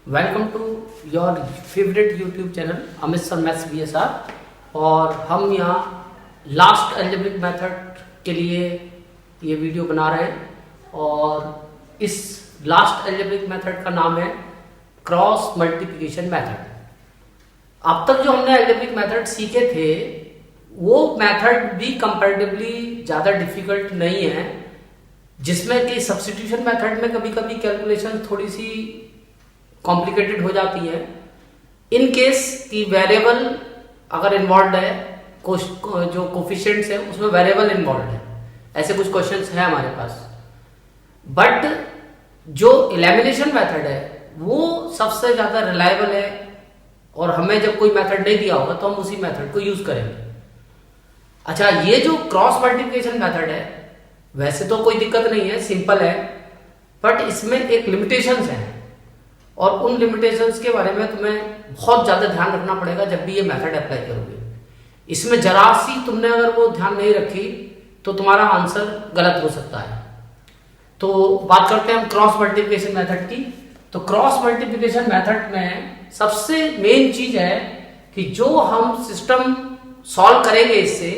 Welcome to your favourite YouTube channel Amit sir maths VSR। और हम यहाँ लास्ट अलजेब्रिक मेथड के लिए ये वीडियो बना रहे हैं और इस लास्ट अलजेब्रिक मेथड का नाम है क्रॉस मल्टीप्लिकेशन मेथड। अब तक जो हमने अलजेब्रिक मेथड सीखे थे वो मेथड भी कंपैरेटिवली ज़्यादा डिफिकल्ट नहीं है, जिसमें कि सब्स्टिट्यूशन मेथड में कभी कभी कैलकुलेशन थोड़ी सी कॉम्प्लिकेटेड हो जाती है। इन केस की वेरिएबल अगर इन्वॉल्व है, जो कोफिशिएंट्स है उसमें वेरिएबल इन्वॉल्व है, ऐसे कुछ क्वेश्चंस है हमारे पास। बट जो एलिमिनेशन मेथड है वो सबसे ज़्यादा रिलायबल है और हमें जब कोई मेथड नहीं दिया होगा तो हम उसी मेथड को यूज करेंगे। अच्छा, ये जो क्रॉस मल्टीप्लिकेशन मेथड है वैसे तो कोई दिक्कत नहीं है, सिंपल है, बट इसमें एक लिमिटेशंस है और उन लिमिटेशंस के बारे में तुम्हें बहुत ज़्यादा ध्यान रखना पड़ेगा जब भी ये मेथड अप्लाई करोगे। इसमें जरा सी तुमने अगर वो ध्यान नहीं रखी तो तुम्हारा आंसर गलत हो सकता है। तो बात करते हैं हम क्रॉस मल्टीप्लिकेशन मेथड की। तो क्रॉस मल्टीप्लिकेशन मेथड में सबसे मेन चीज है कि जो हम सिस्टम सॉल्व करेंगे इससे,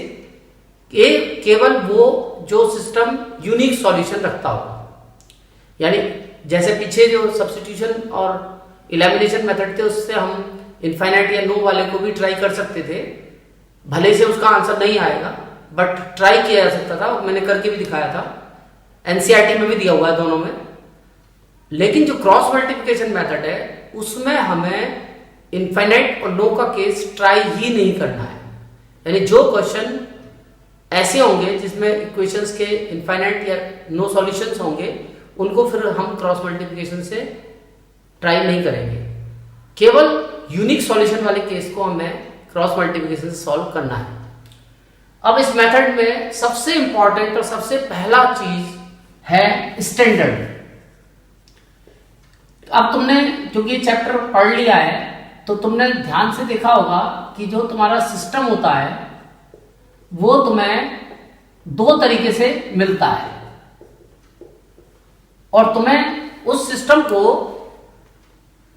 ये केवल वो जो सिस्टम यूनिक सॉल्यूशन रखता होगा। यानी जैसे पीछे जो सब्स्टिट्यूशन और एलिमिनेशन मेथड थे उससे हम इनफाइनाइट या नो वाले को भी ट्राई कर सकते थे, भले से उसका आंसर नहीं आएगा बट ट्राई किया जा सकता था, मैंने करके भी दिखाया था, एनसीईआरटी में भी दिया हुआ है दोनों में। लेकिन जो क्रॉस मल्टीप्लिकेशन मेथड है उसमें हमें इनफाइनाइट और नो का केस ट्राई ही नहीं करना है। यानी जो क्वेश्चन ऐसे होंगे जिसमें इक्वेशंस के इनफाइनाइट या नो सॉल्यूशंस होंगे उनको फिर हम क्रॉस मल्टीप्लिकेशन से ट्राई नहीं करेंगे। केवल यूनिक सॉल्यूशन वाले केस को हमें क्रॉस मल्टीप्लिकेशन से सॉल्व करना है। अब इस मेथड में सबसे इंपॉर्टेंट और सबसे पहला चीज है स्टैंडर्ड। अब तुमने क्योंकि ये चैप्टर पढ़ लिया है तो तुमने ध्यान से देखा होगा कि जो तुम्हारा सिस्टम होता है वो तुम्हें दो तरीके से मिलता है और तुम्हें उस सिस्टम को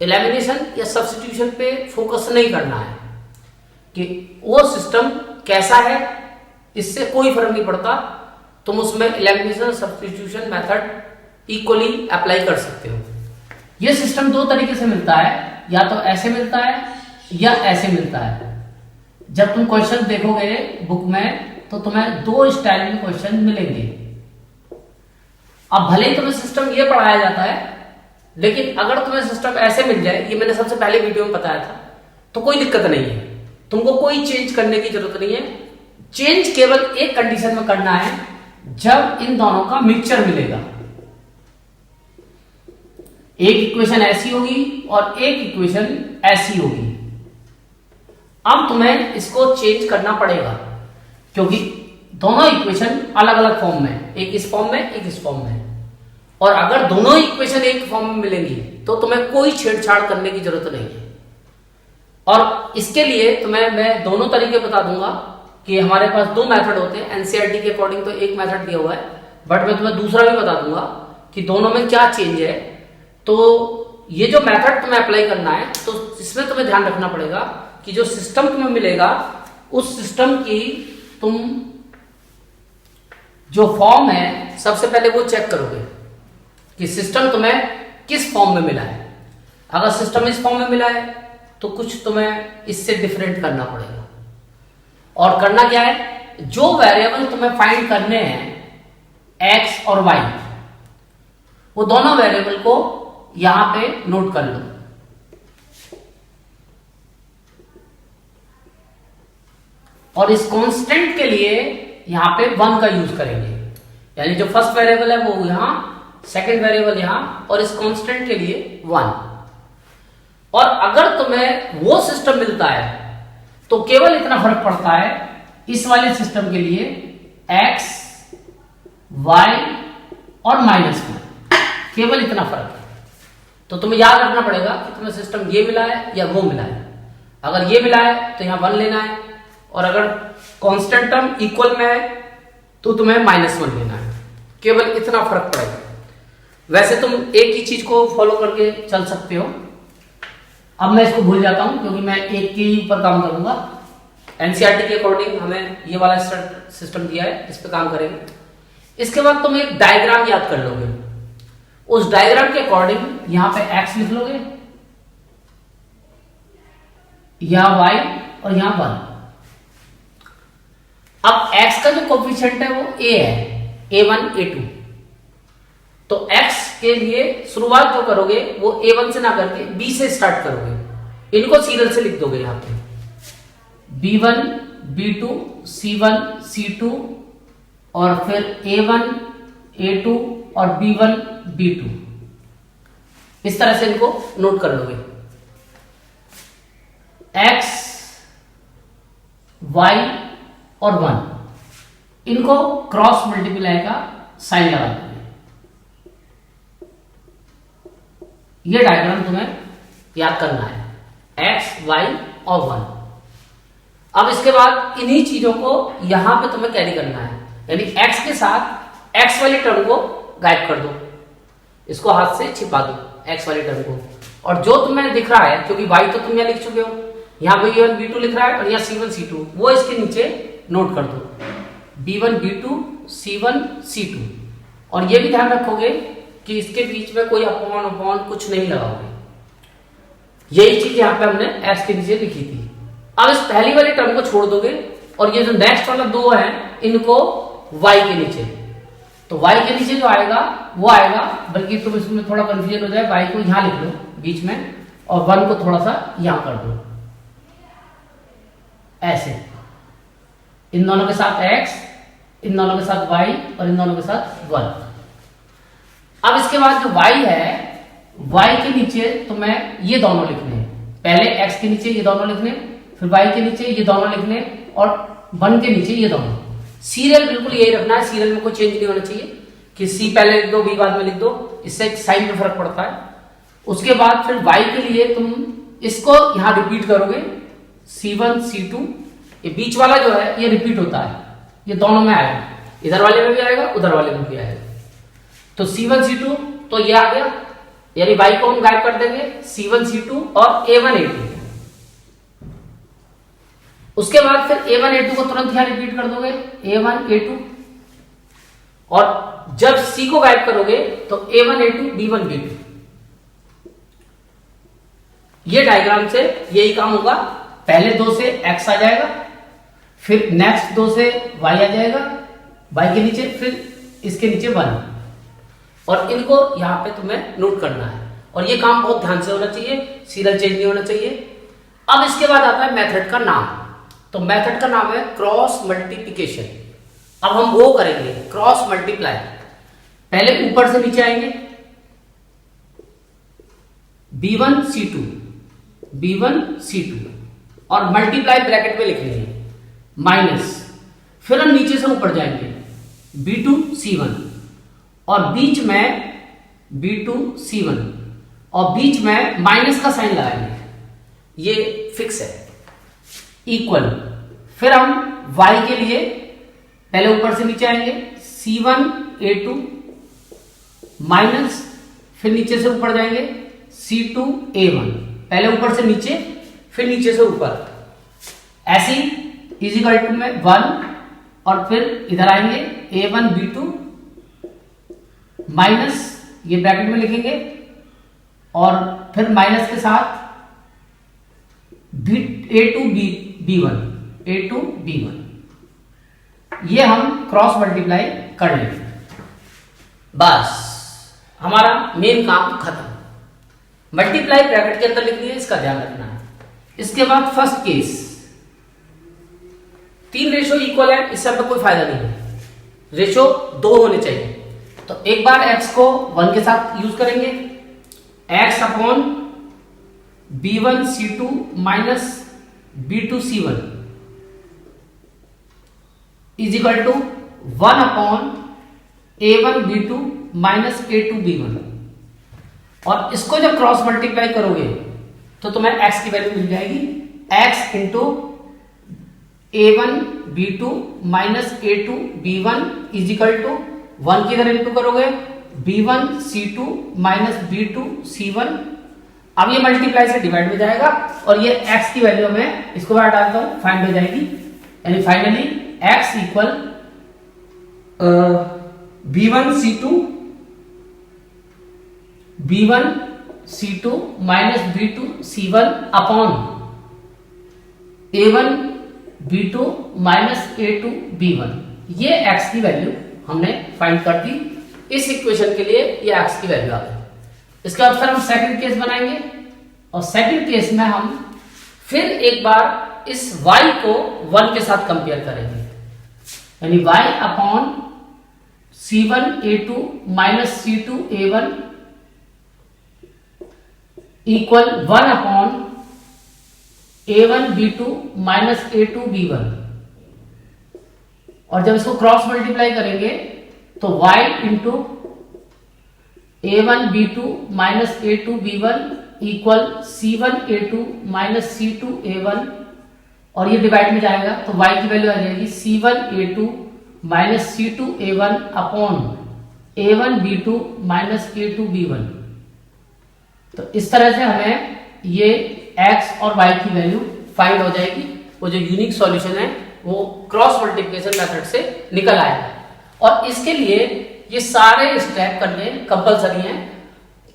एलिमिनेशन या सब्स्टिट्यूशन पे फोकस नहीं करना है कि वो सिस्टम कैसा है, इससे कोई फर्क नहीं पड़ता। तुम उसमें elimination substitution method equally apply कर सकते हो। ये सिस्टम दो तरीके से मिलता है, या तो ऐसे मिलता है या ऐसे मिलता है। जब तुम क्वेश्चन देखोगे बुक में तो तुम्हें दो स्टाइल में क्वेश्चन मिलेंगे। अब भले ही तुम्हें सिस्टम ये पढ़ाया जाता है, लेकिन अगर तुम्हें सिस्टम ऐसे मिल जाए, ये मैंने सबसे पहले वीडियो में बताया था, तो कोई दिक्कत नहीं है, तुमको कोई चेंज करने की जरूरत नहीं है। चेंज केवल एक कंडीशन में करना है, जब इन दोनों का मिक्सचर मिलेगा। एक इक्वेशन ऐसी होगी और एक इक्वेशन ऐसी होगी। अब तुम्हें इसको चेंज करना पड़ेगा क्योंकि दोनों इक्वेशन अलग अलग फॉर्म में, एक इस फॉर्म में एक इस फॉर्म में, और अगर दोनों इक्वेशन एक फॉर्म में मिलेंगी तो तुम्हें कोई छेड़छाड़ करने की जरूरत नहीं है। और इसके लिए तुम्हें मैं दोनों तरीके बता दूंगा कि हमारे पास दो मेथड होते हैं। एनसीईआरटी के अकॉर्डिंग तो एक मेथड दिया हुआ है, बट मैं तुम्हें दूसरा भी बता दूंगा कि दोनों में क्या चेंज है। तो ये जो मेथड तुम्हें अप्लाई करना है तो इसमें तुम्हें ध्यान रखना पड़ेगा कि जो सिस्टम तुम्हें मिलेगा उस सिस्टम की तुम जो फॉर्म है सबसे पहले वो चेक करोगे कि सिस्टम तुम्हें किस फॉर्म में मिला है। अगर सिस्टम इस फॉर्म में मिला है तो कुछ तुम्हें इससे डिफरेंट करना पड़ेगा। और करना क्या है, जो वेरिएबल तुम्हें फाइंड करने हैं एक्स और वाई, वो दोनों वेरिएबल को यहां पे नोट कर लो। और इस कांस्टेंट के लिए यहां पे 1 का यूज करेंगे। यानी जो फर्स्ट वेरिएबल है वो यहां, सेकंड वेरिएबल यहां, और इस कांस्टेंट के लिए 1। और अगर तुम्हें वो सिस्टम मिलता है तो केवल इतना फर्क पड़ता है इस वाले सिस्टम के लिए x, y और -1, केवल इतना फर्क है। तो तुम्हें याद रखना पड़ेगा कि तुम्हें सिस्टम ये मिला है या वो मिला है। अगर ये मिला है तो यहां 1 लेना है, और अगर कांस्टेंट टर्म इक्वल में है तो तुम्हें -1 लेना है। केवल इतना फर्क पड़ेगा। वैसे तुम एक ही चीज को फॉलो करके चल सकते हो अब मैं इसको भूल जाता हूं क्योंकि मैं एक के ऊपर काम करूंगा। एनसीईआरटी के अकॉर्डिंग हमें ये वाला सिस्टम दिया है, इस पे काम करेंगे। इसके बाद तुम एक डायग्राम याद कर लोगे, उस डायग्राम के अकॉर्डिंग यहां पे एक्स लिख लोगे, यहां वाई और यहां 1। अब x का जो कोफिशिएंट है वो a है, a1 a2। तो x के लिए शुरुआत जो करोगे वो a1 से ना करके b से स्टार्ट करोगे, इनको सीरियल से लिख दोगे यहां पे b1 b2 c1 c2 और फिर a1 a2 और b1 b2, इस तरह से इनको नोट कर लोगे। x y और 1 इनको क्रॉस मल्टीप्लाई का साइन लगा दोगे। ये डायग्राम तुम्हें याद करना है, x y और 1। अब इसके बाद इन्हीं चीजों को यहां पे तुम्हें कैरी करना है, यानी x के साथ x वाली टर्म को गायब कर दो, इसको हाथ से छिपा दो x वाली टर्म को। और जो तुम्हें दिख रहा है, क्योंकि y तो तुम यहां लिख चुके हो, यहां b1 b2 लिख रहा है और यहां c1 c2, वो इसके नीचे नोट कर दो b1 b2 c1 c2। और ये भी ध्यान रखोगे कि इसके बीच में कोई अपॉन कुछ नहीं लगाओगे। यही चीज यहां पे हमने x के नीचे लिखी थी। अब इस पहली वाली टर्म को छोड़ दोगे और ये जो नेक्स्ट वाला दो है इनको y के नीचे, तो y के नीचे जो आएगा वो आएगा, बल्कि तुम इसमें थोड़ा कंफ्यूजन हो जाए, y को यहां लिख लो बीच में और 1 को थोड़ा सा यहां कर दो, ऐसे इन दोनों के साथ x, इन दोनों के साथ y और इन दोनों के साथ 1। अब इसके बाद जो y है, y के नीचे तुम्हें ये दोनों लिखने हैं, पहले x के नीचे ये दोनों लिखने, फिर y के नीचे ये दोनों लिखने और 1 के नीचे ये दोनों। सीरियल बिल्कुल यही रखना है, सीरियल में कोई चेंज नहीं होना चाहिए कि c पहले लिख दो b बाद में लिख दो, इससे साइन में फर्क पड़ता है। उसके बाद फिर y के लिए तुम इसको यहां रिपीट करोगे, c1 c2, ये बीच वाला जो है ये रिपीट होता है, ये दोनों में आएगा, इधर वाले में भी आएगा उधर वाले में भी आएगा। तो c1 c2 तो ये आ गया, यानी y को हम गायब कर देंगे, c1 c2 और a1 a2। उसके बाद फिर a1 a2 को तुरंत यहां रिपीट कर दोगे, a1 a2, और जब c को गायब करोगे तो a1 a2 b1 b2। ये डायग्राम से यही काम होगा, पहले दो से x आ जाएगा, फिर नेक्स्ट दो से y आ जाएगा, y के नीचे, फिर इसके नीचे 1, और इनको यहां पे तुम्हें नोट करना है। और ये काम बहुत ध्यान से होना चाहिए, सीरियल चेंज नहीं होना चाहिए। अब इसके बाद आता है मेथड का नाम, तो मेथड का नाम है क्रॉस मल्टीप्लिकेशन। अब हम वो करेंगे क्रॉस मल्टीप्लाई, पहले ऊपर से नीचे आएंगे, b1 c2 b1 c2 और मल्टीप्लाई ब्रैकेट में लिख लेंगे माइनस, फिर हम नीचे से ऊपर जाएंगे b2 c1 और बीच में b2 c1 और बीच में माइनस का साइन लगाएंगे, ये फिक्स है, इक्वल। फिर हम y के लिए पहले ऊपर से नीचे आएंगे, c1 a2 माइनस, फिर नीचे से ऊपर जाएंगे c2 a1, पहले ऊपर से नीचे फिर नीचे से ऊपर, ऐसी इजिकल टू में 1, और फिर इधर आएंगे a1 b2 माइनस, ये ब्रैकेट में लिखेंगे, और फिर माइनस के साथ a2 b1 a2 b1। ये हम क्रॉस मल्टीप्लाई कर लेंगे, बस हमारा मेन काम खत्म। मल्टीप्लाई ब्रैकेट के अंदर लिखनी है, इसका ध्यान रखना है। इसके बाद फर्स्ट केस, 3 रेशो इक्वल है, इस सब में कोई फायदा नहीं है, रेशो 2 होने चाहिए। तो एक बार x को 1 के साथ यूज करेंगे, x upon b1 c2 minus b2 c1 is equal to 1 upon a1 b2 minus a2 b1। और इसको जब क्रॉस मल्टीप्लाई करोगे तो तुम्हें x की वैल्यू मिल जाएगी, x into a1 b2 minus a2 b1 is equal to 1 की इधर इंटू करोगे b1 c2 minus b2 c1 अब ये मल्टीप्लाई से डिवाइड हो जाएगा और ये x की वैल्यू में इसको बाहर डालता हूं, फाइंड हो जाएगी। यानी finally x equal b1c2 minus b2c1 upon a1 b2 minus a2 b1। ये x की वैल्यू हमने फाइंड कर दी। इस इक्वेशन के लिए ये x की वैल्यू आ गई। इसके बाद फिर हम सेकंड केस बनाएंगे और सेकंड केस में हम फिर एक बार इस y को 1 के साथ कंपेयर करेंगे। यानी y upon c1a2 minus c2a1 equal 1 upon a1b2 minus a2b1। और जब इसको क्रॉस मल्टीप्लाई करेंगे तो y into a1b2 minus a2b1 equal c1a2 minus c2a1 और ये डिवाइड में जाएगा तो y की वैल्यू आ जाएगी c1a2 minus c2a1 upon a1b2 minus a2b1। तो इस तरह से हमें ये x और y की वैल्यू फाइंड हो जाएगी। वो जो यूनिक सॉल्यूशन है वो क्रॉस मल्टीप्लिकेशन मेथड से निकल आएगा। और इसके लिए ये सारे स्टेप करने कंपलसरी हैं।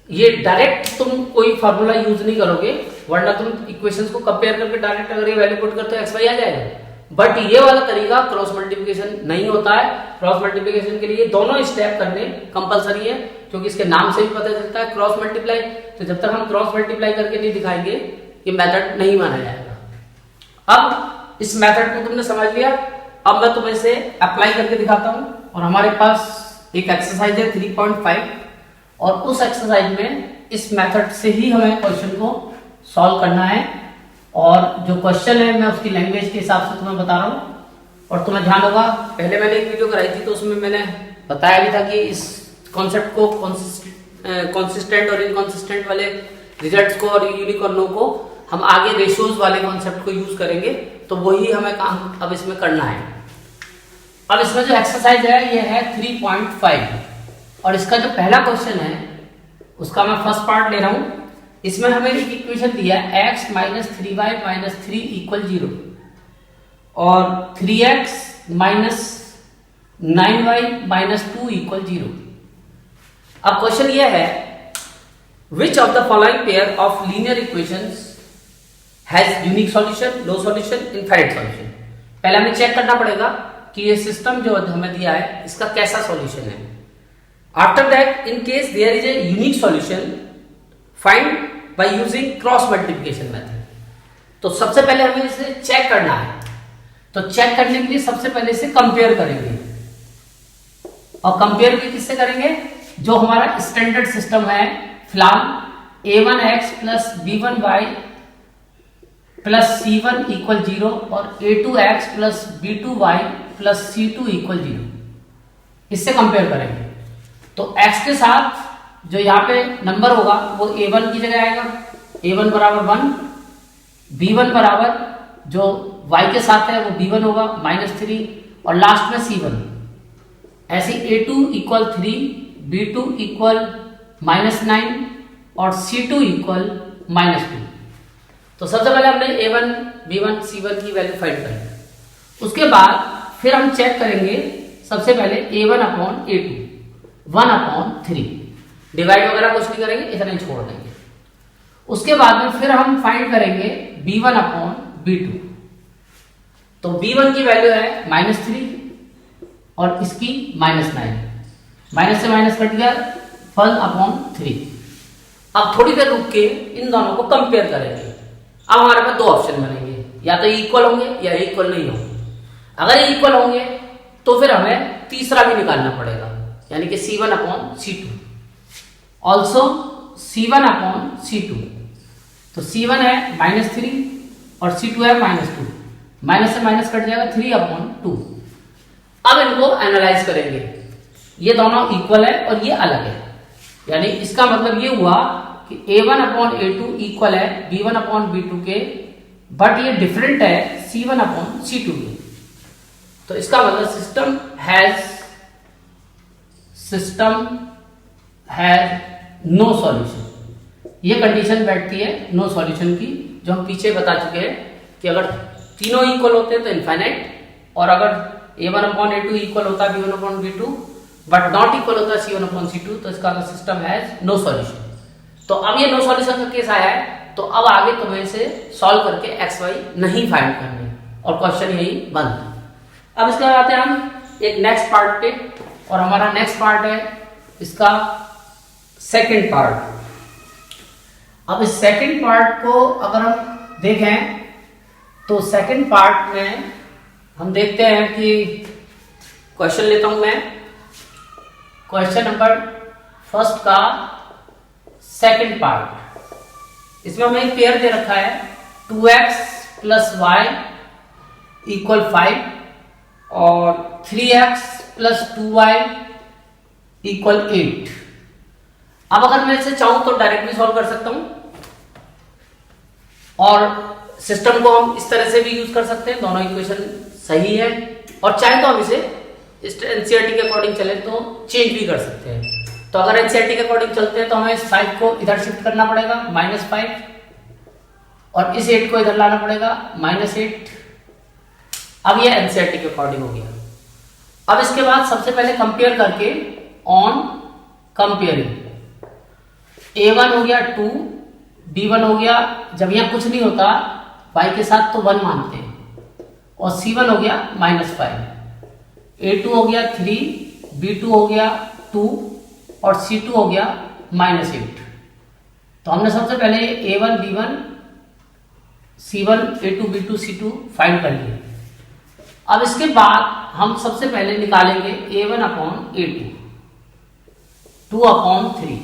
ये डायरेक्ट तुम कोई फार्मूला यूज नहीं करोगे, वरना तुम इक्वेशंस को कंपेयर करके डायरेक्ट अगर ये वैल्यू पुट करते हो एक्स वाई आ जाएगा। बट ये वाला तरीका क्रॉस मल्टीप्लिकेशन नहीं होता है। क्रॉस मल्टीप्लिकेशन के लिए दोनों स्टेप करने कंपलसरी है, क्योंकि इसके नाम से भी पता चलता है क्रॉस मल्टीप्लाई। तो जब तक हम क्रॉस मल्टीप्लाई करके नहीं दिखाएंगे ये मेथड नहीं माना जाएगा। अब इस मेथड को तुमने समझ लिया, अब मैं तुम्हें इसे अप्लाई करके दिखाता हूं। और हमारे पास एक एक्सरसाइज है 3.5 और उस एक्सरसाइज में इस मेथड से ही हमें क्वेश्चन को सॉल्व करना है। और जो क्वेश्चन है मैं उसकी लैंग्वेज के हिसाब से तुम्हें बता रहा हूँ। और तुम्हें ध्यान होगा पहले मैंने एक वीडियो कराई थी तो उसमें मैंने बताया भी था कि इस कॉन्सेप्ट को कंसिस्टेंट और इनकंसिस्टेंट वाले रिजल्ट्स को और यूनिक और नो को हम आगे रेशियोज वाले कॉन्सेप्ट को यूज करेंगे। तो वही हमें काम अब इसमें करना है। अब इसमें जो एक्सरसाइज है ये है 3.5 और इसका जो पहला क्वेश्चन है उसका मैं फर्स्ट पार्ट ले रहा हूं। इसमें हमें एक इक्वेशन दिया है x minus 3y minus 3 equal 0 और 3x minus 9y minus 2 equal 0। अब क्वेश्चन ये है which of the following pair of linear equations has unique solution, no solution, infinite solution. पहले हमें चेक करना पड़ेगा कि ये सिस्टम जो हमें दिया है इसका कैसा सॉल्यूशन है। After that in case there is a unique solution find by using cross multiplication method. तो सबसे पहले हमें इसे चेक करना है। तो चेक करने के लिए सबसे पहले इसे कंपेयर करेंगे और कंपेयर भी किससे करेंगे, जो हमारा स्टैंडर्ड सिस्टम है फिलहाल a1x plus b1y plus c1 equal 0 और a2x plus b2y plus c2 equal 0, इससे कंपेयर करेंगे। तो x के साथ जो यहाँ पे नंबर होगा वो a1 की जगह आएगा, a1 बराबर 1, b1 बराबर जो y के साथ है वो b1 होगा -3 और लास्ट में c1। ऐसे a2 इक्वल 3, b2 इक्वल -9 और c2 इक्वल -2। तो सबसे पहले हमने a1, b1, c1 की वैल्यू फाइंड करी। उसके बाद फिर हम चेक करेंगे सबसे पहले a1 upon a2, 1 upon 3, divide वगैरह कुछ नहीं करेंगे, इतना ही छोड़ देंगे। उसके बाद में फिर हम फाइंड करेंगे b1 अपॉन b2। तो b1 की वैल्यू है -3 और इसकी -9, माइनस से माइनस कट गया, 1 अपॉन 3। अब थोड़ी देर रुक के इन दोनों को कंपेयर करेंगे। अब हमारे पास दो ऑप्शन बनेंगे, या तो इक्वल होंगे या इक्वल नहीं होंगे। अगर इक्वल होंगे तो फिर हमें तीसरा भी निकालना पड़ेगा, यानी कि c1 upon c2, also c1 upon c2। तो c1 है -3 और c2 है -2, माइनस से माइनस कट जाएगा, 3 अपॉन 2। अब इनको एनालाइज करेंगे, ये दोनों इक्वल है और ये अलग है, यानी इसका मतलब ये हुआ कि a1 अपॉन a2 इक्वल है b1 अपॉन b2 के, बट ये डिफरेंट है c1 अपॉन c2 के। तो इसका मतलब सिस्टम हैज नो सॉल्यूशन। ये कंडीशन बैठती है नो सॉल्यूशन की, जो हम पीछे बता चुके हैं कि अगर तीनों इक्वल होते हैं तो इनफाइनाइट, और अगर a1/a2 इक्वल होता है b1/b2 बट नॉट इक्वल होता है c1/c2, तो इसका सिस्टम हैज नो सॉल्यूशन। तो अब ये नो सॉल्यूशन का केस आया है, तो अब आगे तुम्हें इसे सॉल्व करके एक्स वाई नहीं फाइंड करने, और क्वेश्चन यही बंद। अब इसके बाद आते हैं हम एक नेक्स्ट पार्ट पे, और हमारा नेक्स्ट पार्ट है इसका सेकंड पार्ट। अब इस सेकंड पार्ट को अगर हम देखें तो सेकंड पार्ट में हम देखते हैं कि क्वेश्चन लेता हूं मैं, क्वेश्चन नंबर फर्स्ट का सेकंड पार्ट। इसमें हमें एक पेयर दे रखा है 2x + y = 5 और 3x + 2y = 8। अब अगर मैं इसे चाहूं तो डायरेक्टली सॉल्व कर सकता हूं, और सिस्टम को हम इस तरह से भी यूज कर सकते हैं, दोनों इक्वेशन सही है, और चाहे तो हम इसे एनसीईआरटी के अकॉर्डिंग चले तो चेंज भी कर सकते हैं। तो अगर एनसीईआरटी के अकॉर्डिंग चलते हैं तो हमें इस 5 को इधर शिफ्ट करना पड़ेगा -5, और इस 8 को इधर लाना पड़ेगा -8। अब ये एनसीईआरटी के अकॉर्डिंग हो गया। अब इसके बाद सबसे पहले कंपेयर करके ऑन कंपेयरिंग, a1 हो गया 2, b1 हो गया, जब यहां कुछ नहीं होता y के साथ तो 1 मानते हैं, और c1 हो गया -5, a2 हो गया 3, b2 हो गया 2 और c2 हो गया -8। तो हमने सबसे पहले a1 b1 c1 a2 b2 c2 find कर लिए। अब इसके बाद हम सबसे पहले निकालेंगे a1/a2 2/3,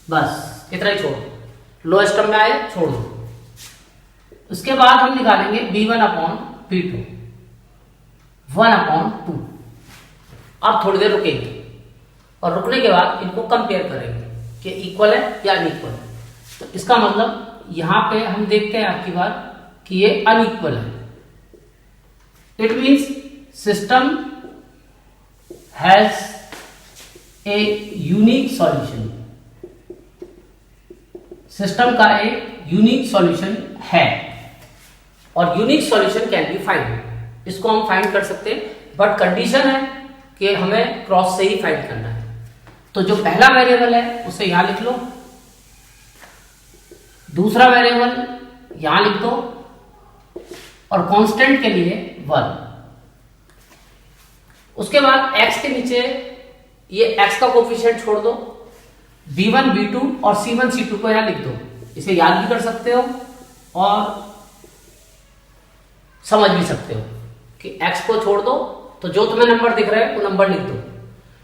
बस इतना ही छोड़, लोएस्ट टर्म में आए छोड़ दो। उसके बाद हम निकालेंगे b1/b2 1/2। अब थोड़ी देर रुकेंगे, और रुकने के बाद इनको कंपेयर करेंगे कि इक्वल है या अनइक्वल है। तो इसका मतलब यहां पे हम देखते हैं आपकी बात कि ये अनइक्वल है। It means system has a unique solution, system का एक यूनिक सॉल्यूशन है, और unique solution can be find. इसको हम फाइंड कर सकते हैं, बट कंडीशन है कि हमें क्रॉस से ही फाइंड करना है। तो जो पहला वेरिएबल है उसे यहां लिख लो, दूसरा वेरिएबल यहां लिख दो, और कांस्टेंट के लिए 1। उसके बाद x के नीचे ये x का कोफिशिएंट छोड़ दो, b1 b2 और c1 c2 को यहां लिख दो। इसे याद भी कर सकते हो और समझ भी सकते हो कि x को छोड़ दो तो जो तुम्हें नंबर दिख रहा है वो नंबर लिख दो,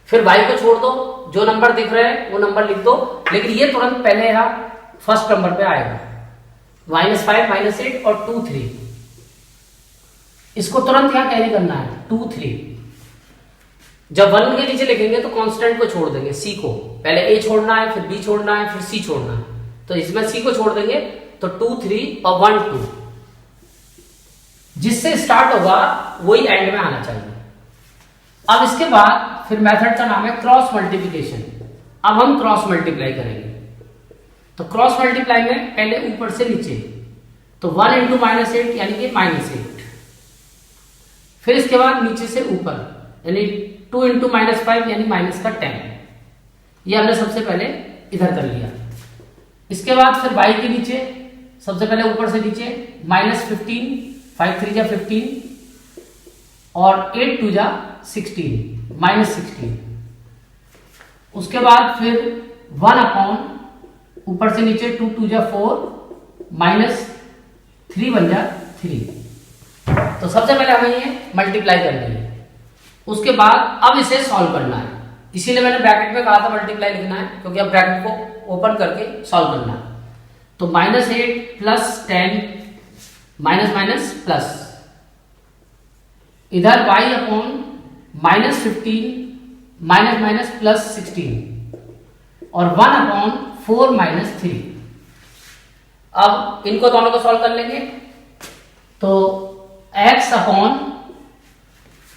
फिर y को छोड़ दो, जो नंबर दिख रहा है वो नंबर लिख दो। लेकिन ये तुरंत पहले यहां फर्स्ट नंबर पे आएगा, -5 -8 और 2 3। इसको तुरंत यहां कैरी करना है 2 3। जब 1 के नीचे लिखेंगे तो कांस्टेंट को छोड़ देंगे, c को, पहले a छोड़ना है, फिर b छोड़ना है, फिर c छोड़ना है। तो इसमें c को छोड़ देंगे तो 2 3 और 1 2, जिससे स्टार्ट होगा वही एंड में आना चाहिए। अब इसके बाद फिर मेथड का नाम है क्रॉस मल्टीप्लिकेशन। अब हम क्रॉस मल्टीप्लाई करेंगे। तो क्रॉस मल्टीप्लाई में पहले ऊपर से नीचे, तो 1 × -8 यानी कि -8, फिर इसके बाद नीचे से ऊपर यानी 2 × -5 यानी -10। ये हमने सबसे पहले इधर कर लिया। इसके बाद फिर y के नीचे सबसे पहले ऊपर से नीचे -15, 5 3 जा 15 और 8 2 जा 16, -16। उसके बाद फिर 1 ऊपर से नीचे 2 2 जा 4 -3 1 जा 3। तो सबसे पहले हमें ये मल्टीप्लाई करनी है। उसके बाद अब इसे सॉल्व करना है, इसीलिए मैंने ब्रैकेट में कहा था मल्टीप्लाई लिखना है, क्योंकि अब ब्रैकेट को ओपन करके सॉल्व करना है। तो -8 + 10 माइनस प्लस, इधर y/-15 -+ और 1/4 - 3। अब इनको दोनों को सॉल्व कर लेंगे। तो x/10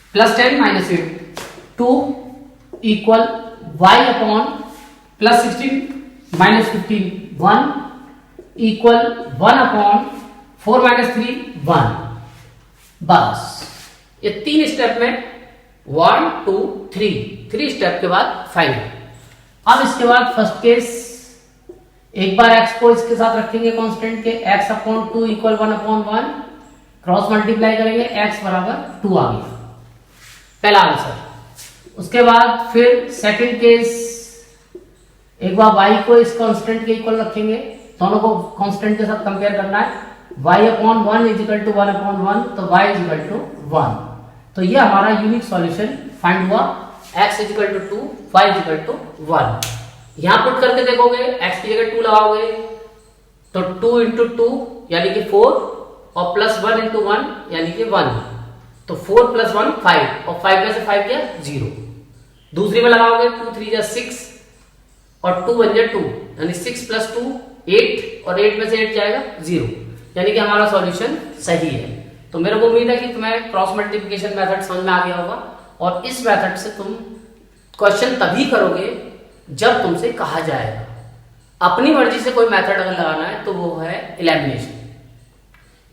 - 8 2 = y/+16 -15 1 इक्वल 1/4 - 3 1। बस ये 3 स्टेप में 1 2 3 स्टेप के बाद फाइनल। अब इसके बाद फर्स्ट केस, एक बार x को इसके साथ रखेंगे कांस्टेंट के, x/2 इक्वल 1/1, क्रॉस मल्टीप्लाई करेंगे, x बराबर 2 आ गया पहला आंसर। उसके बाद फिर सेकंड केस, एक बार y को इस कांस्टेंट के इक्वल रखेंगे, दोनों को कांस्टेंट के साथ कंपेयर करना है, y/1 = 1/1, तो y = 1। तो ये हमारा यूनिक सॉल्यूशन फाइंड हुआ, x = 2 y = 1। यहां पुट करके देखोगे, x की जगह 2 लगाओगे तो 2 × 2 यानी कि 4 और +1 × 1 यानी कि 1, तो 4 + 1 5 और 5 में से 5 गया 0। दूसरी में लगाओगे 2 3 = 6 और 2 1 = 2 यानी 6 + 2 8 और 8 में से 8 जाएगा 0, यानी कि हमारा सॉल्यूशन सही है। तो मेरे को उम्मीद है कि तुम्हें क्रॉस मल्टीप्लिकेशन मेथड समझ में आ गया होगा, और इस मेथड से तुम क्वेश्चन तभी करोगे जब तुमसे कहा जाएगा। अपनी मर्जी से कोई मेथड अगर लगाना है तो वो है एलिमिनेशन।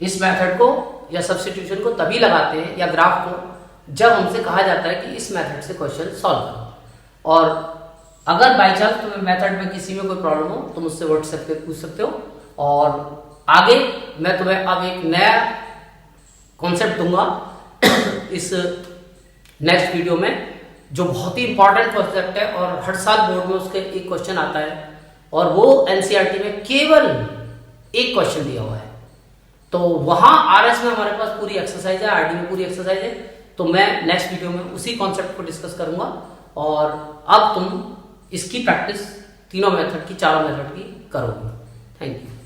इस मेथड को या सब्स्टिट्यूशन को तभी लगाते हैं या ग्राफ को जब हमसे कहा जाता है कि इस मेथड से क्वेश्चन सॉल्व करो। और अगर बाई चांस तुम्हें मेथड में किसी में कोई प्रॉब्लम हो तो मुझसे व्हाट्सएप पे पूछ सकते हो। और आगे मैं तुम्हें अब एक नया कॉन्सेप्ट दूंगा इस नेक्स्ट वीडियो में, जो बहुत ही इंपॉर्टेंट कॉन्सेप्ट है और हर साल बोर्ड में उसके एक क्वेश्चन आता है, और वो एनसीईआरटी में केवल एक क्वेश्चन दिया हुआ है। तो वहां आरएस में हमारे पास पूरी एक्सरसाइज है, आरडी में पूरी एक्सरसाइज है। तो मैं नेक्स्ट वीडियो में उसी कॉन्सेप्ट को डिस्कस करूंगा, और अब तुम इसकी प्रैक्टिस तीनों मेथड की, चारों मेथड की करोगे। Thank you.